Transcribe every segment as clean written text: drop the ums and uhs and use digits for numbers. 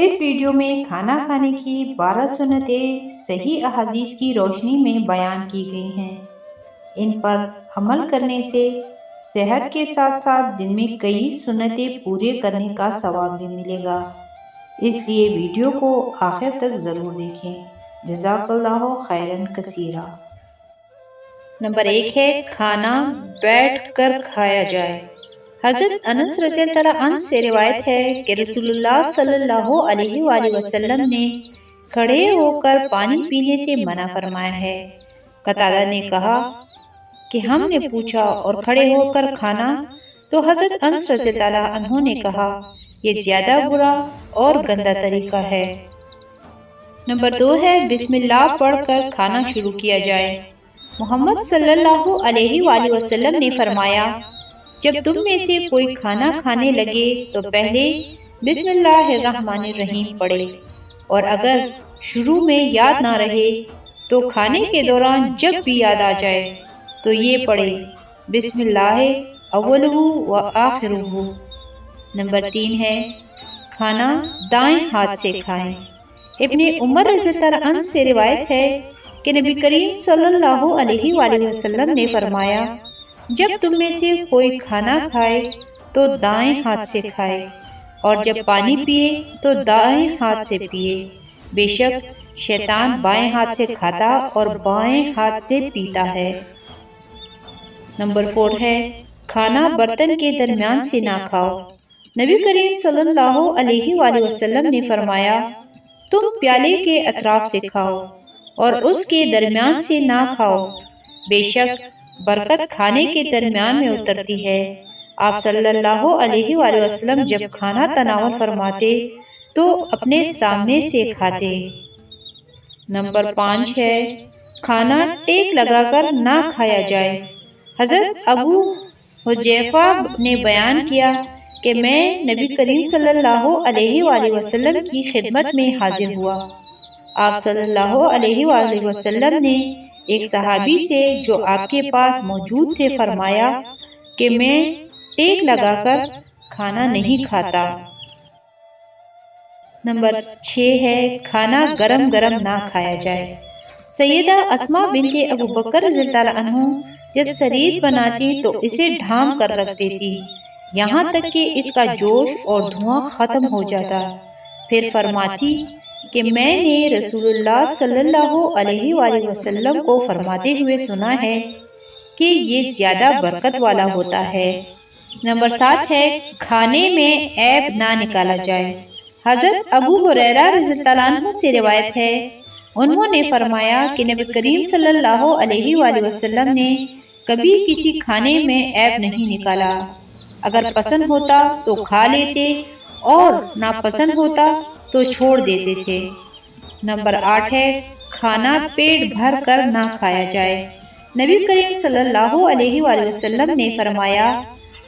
اس video میں کھانا کھانے کی 12 سنتیں صحیح احادیث کی روشنی میں بیان کی گئی ہیں۔ ان پر عمل کرنے سے صحت کے ساتھ ساتھ دن میں کئی سنتیں پورے کرنے کا ثواب بھی ملے گا، اس لیے ویڈیو کو آخر تک ضرور دیکھیں۔ جزاک اللہ خیرن کثیرا۔ نمبر 1 ہے کھانا بیٹھ کر کھایا جائے۔ حضرت انس رضی اللہ عنہ سے روایت ہے کہ رسول اللہ صلی اللہ علیہ وآلہ وسلم نے کھڑے ہو کر پانی پینے سے منع فرمایا ہے۔ قتادہ نے کہا کہ ہم نے پوچھا اور کھڑے ہو کر کھانا؟ تو حضرت انس رضی اللہ عنہ نے کہا یہ زیادہ برا اور گندا طریقہ ہے۔ نمبر 2 ہے بسم اللہ پڑھ کر کھانا شروع کیا جائے۔ محمد صلی اللہ علیہ وآلہ وسلم نے فرمایا جب تم میں سے کوئی کھانا کھانے لگے تو پہلے بسم اللہ الرحمن الرحیم پڑھے، اور اگر شروع میں یاد نہ رہے تو کھانے کے دوران جب بھی یاد آ جائے تو یہ پڑھے بسم اللہ اولہ و آخرہ۔ نمبر 3 ہے کھانا دائیں ہاتھ سے کھائیں۔ ابن عمر رضی اللہ عنہ سے روایت ہے کہ نبی کریم صلی اللہ علیہ وآلہ وسلم نے فرمایا جب تم میں سے کوئی کھانا کھائے تو دائیں ہاتھ سے کھائے، اور جب پانی پیے تو دائیں ہاتھ سے پیے، بے شک شیطان بائیں ہاتھ سے کھاتا اور بائیں ہاتھ سے پیتا ہے۔ نمبر 4 ہے کھانا برتن کے درمیان سے نہ کھاؤ۔ نبی کریم صلی اللہ علیہ وآلہ وسلم نے فرمایا تم پیالے کے اطراف سے کھاؤ اور اس کے درمیان سے نہ کھاؤ، بے شک برکت کھانے کے درمیان میں اترتی ہے۔ آپ صلی اللہ علیہ وآلہ وسلم جب کھانا تناول فرماتے تو اپنے سامنے سے کھاتے۔ نمبر 5 ہے کھانا ٹیک لگا کر نہ کھایا جائے۔ حضرت ابو حذیفہ نے بیان کیا کہ میں نبی کریم صلی اللہ علیہ وآلہ وسلم کی خدمت میں حاضر ہوا۔ آپ صلی اللہ علیہ وآلہ وسلم نے ایک صحابی سے جو آپ کے پاس موجود تھے فرمایا کہ میں ٹیک لگا کر کھانا نہیں کھاتا۔ نمبر 6 ہے کھانا گرم گرم نہ کھایا جائے۔ سیدہ اسماء بنت ابو بکر رضی اللہ عنہ جب سرید بناتی تو اسے ڈھانپ کر رکھتی تھی، یہاں تک کہ اس کا جوش اور دھواں ختم ہو جاتا، پھر فرماتی کہ میں نے رسول اللہ صلی اللہ علیہ وآلہ وسلم کو فرماتے ہوئے سنا ہے کہ یہ زیادہ برکت والا ہوتا ہے۔ نمبر 7 ہے کھانے میں عیب نہ نکالا جائے۔ حضرت ابو ہریرہ رضی اللہ عنہ سے روایت ہے انہوں نے فرمایا کہ نبی کریم صلی اللہ علیہ وآلہ وسلم نے کبھی کسی کھانے میں عیب نہیں نکالا، اگر پسند ہوتا تو کھا لیتے اور ناپسند ہوتا تو چھوڑ دیتے تھے۔ نمبر 8 ہے کھانا پیٹ بھر کر نہ کھایا جائے۔ نبی کریم صلی اللہ علیہ وآلہ وسلم نے فرمایا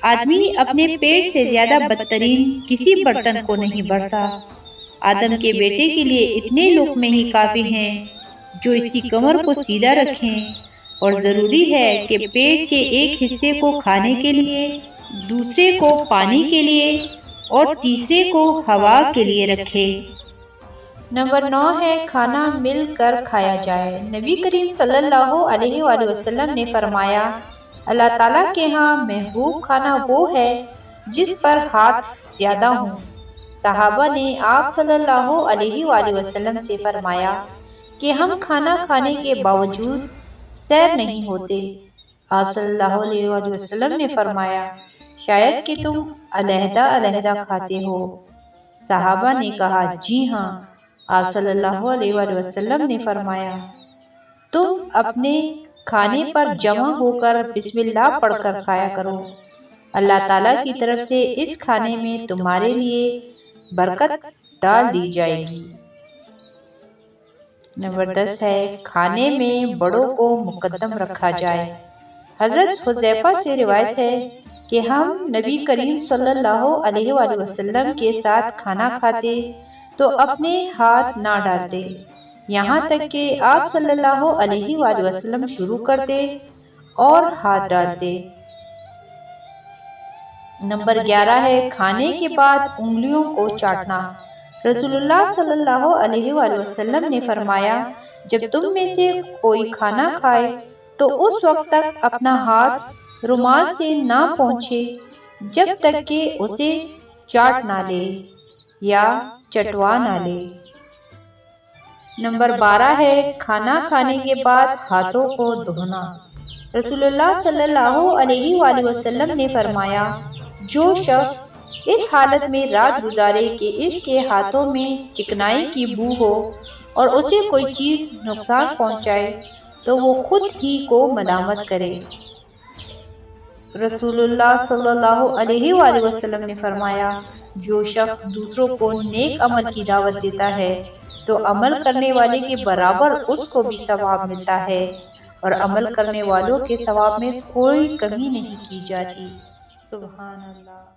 آدمی اپنے پیٹ سے زیادہ بدترین کسی برتن کو نہیں بڑھتا۔ آدم کے بیٹے کے لیے اتنے لقمے ہی کافی ہیں جو اس کی کمر کو سیدھا رکھیں، اور ضروری ہے کہ پیٹ کے ایک حصے کو کھانے کے لیے، دوسرے کو پانی کے لیے اور تیسرے کو ہوا کے لیے رکھے۔ نمبر 9 ہے کھانا مل کر کھایا جائے۔ نبی کریم صلی اللہ علیہ وآلہ وسلم نے فرمایا اللہ تعالیٰ کے ہاں محبوب کھانا وہ ہے جس پر ہاتھ زیادہ ہوں۔ صحابہ نے آپ صلی اللہ علیہ وآلہ وسلم سے فرمایا کہ ہم کھانا کھانے کے باوجود سیر نہیں ہوتے۔ آپ صلی اللہ علیہ وآلہ وسلم نے فرمایا شاید کہ تم علیحدہ علیحدہ کھاتے ہو۔ صحابہ نے کہا جی ہاں۔ آپ صلی اللہ علیہ وآلہ وسلم نے فرمایا تم اپنے کھانے پر جمع ہو کر بسم اللہ پڑھ کر کھایا کرو، اللہ تعالیٰ کی طرف سے اس کھانے میں تمہارے لیے برکت ڈال دی جائے گی۔ نمبر 10 ہے کھانے میں بڑوں کو مقدم رکھا جائے۔ حضرت حذیفہ سے روایت ہے کہ ہم نبی کریم صلی اللہ علیہ وآلہ وسلم کے ساتھ کھانا کھاتے تو اپنے ہاتھ نہ ڈالتے، یہاں تک کہ آپ صلی اللہ علیہ وآلہ وسلم شروع کرتے اور ہاتھ ڈالتے۔ نمبر 11 ہے کھانے کے بعد انگلیوں کو چاٹنا۔ رسول اللہ صلی اللہ علیہ وآلہ وسلم نے فرمایا، جب تم میں سے کوئی کھانا کھائے تو اس وقت تک اپنا ہاتھ رومال سے نہ پہنچے جب تک کہ اسے چاٹ نہ لے یا چٹوا نہ لے۔ نمبر 12 ہے کھانا کھانے کے بعد ہاتھوں کو دھونا۔ رسول اللہ صلی اللہ علیہ وآلہ وسلم نے فرمایا، جو شخص اس حالت میں رات گزارے کہ اس کے ہاتھوں میں چکنائی کی بو ہو اور اسے کوئی چیز نقصان پہنچائے تو وہ خود ہی کو ملامت کرے۔ رسول اللہ صلی اللہ علیہ وآلہ وسلم نے فرمایا، جو شخص دوسروں کو نیک عمل کی دعوت دیتا ہے تو عمل کرنے والے کے برابر اس کو بھی ثواب ملتا ہے اور عمل کرنے والوں کے ثواب میں کوئی کمی نہیں کی جاتی۔ سبحان اللہ۔